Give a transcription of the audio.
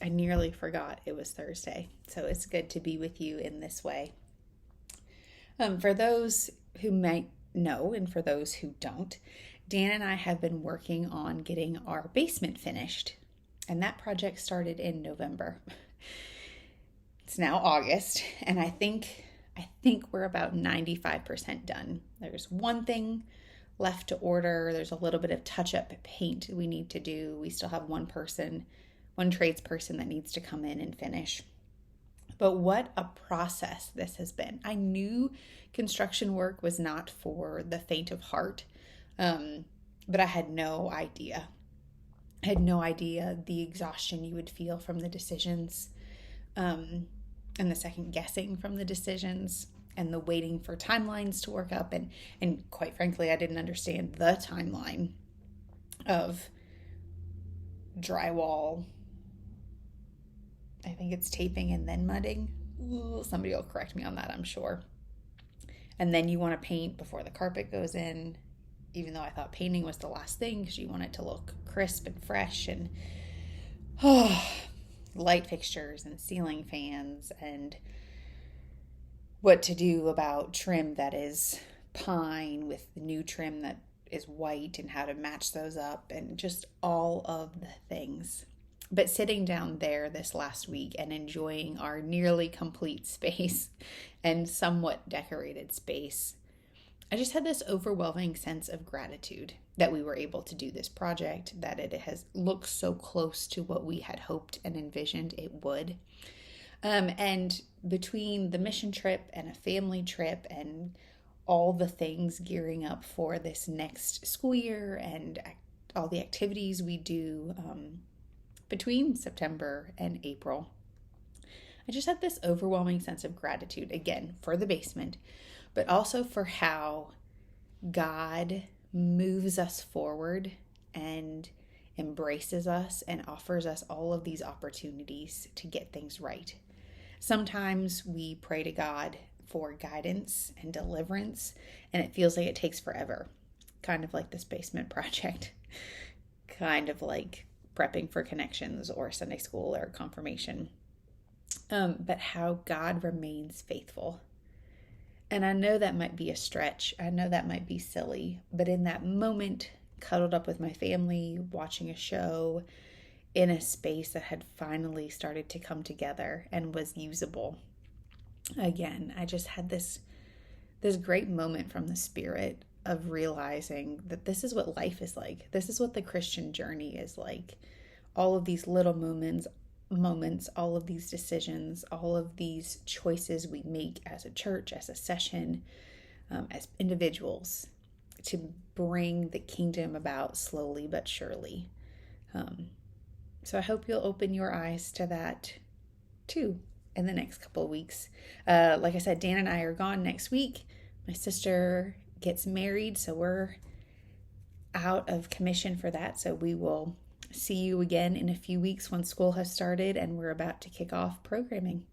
I nearly forgot it was Thursday. So it's good to be with you in this way. For those who might know, and for those who don't, Dan and I have been working on getting our basement finished. And that project started in November. It's now August, and I think we're about 95% done. There's one thing left to order. There's a little bit of touch-up paint we need to do. We still have one tradesperson that needs to come in and finish. But what a process this has been. I knew construction work was not for the faint of heart, but I had no idea. I had no idea the exhaustion you would feel from the decisions, and the second guessing from the decisions, and the waiting for timelines to work up. And quite frankly, I didn't understand the timeline of drywall. I think it's taping and then mudding. Ooh, somebody will correct me on that, I'm sure. And then you want to paint before the carpet goes in, even though I thought painting was the last thing because you want it to look crisp and fresh, and light fixtures and ceiling fans, and what to do about trim that is pine with the new trim that is white and how to match those up, and just all of the things. But sitting down there this last week and enjoying our nearly complete space and somewhat decorated space, I just had this overwhelming sense of gratitude that we were able to do this project, that it has looked so close to what we had hoped and envisioned it would. And between the mission trip and a family trip and all the things gearing up for this next school year and all the activities we do between September and April, I just had this overwhelming sense of gratitude, again, for the basement, but also for how God moves us forward and embraces us and offers us all of these opportunities to get things right. Sometimes we pray to God for guidance and deliverance, and it feels like it takes forever, kind of like this basement project, kind of like prepping for connections or Sunday school or confirmation, but how God remains faithful. And I know that might be a stretch. I know that might be silly, but in that moment, cuddled up with my family, watching a show in a space that had finally started to come together and was usable again, I just had this great moment from the Spirit of realizing that this is what life is like. This is what the Christian journey is like. All of these little moments, all of these decisions, all of these choices we make as a church, as a session, as individuals, to bring the kingdom about slowly but surely. So I hope you'll open your eyes to that too in the next couple of weeks. Like I said, Dan and I are gone next week. My sister gets married, so we're out of commission for that. So we will see you again in a few weeks when school has started and we're about to kick off programming.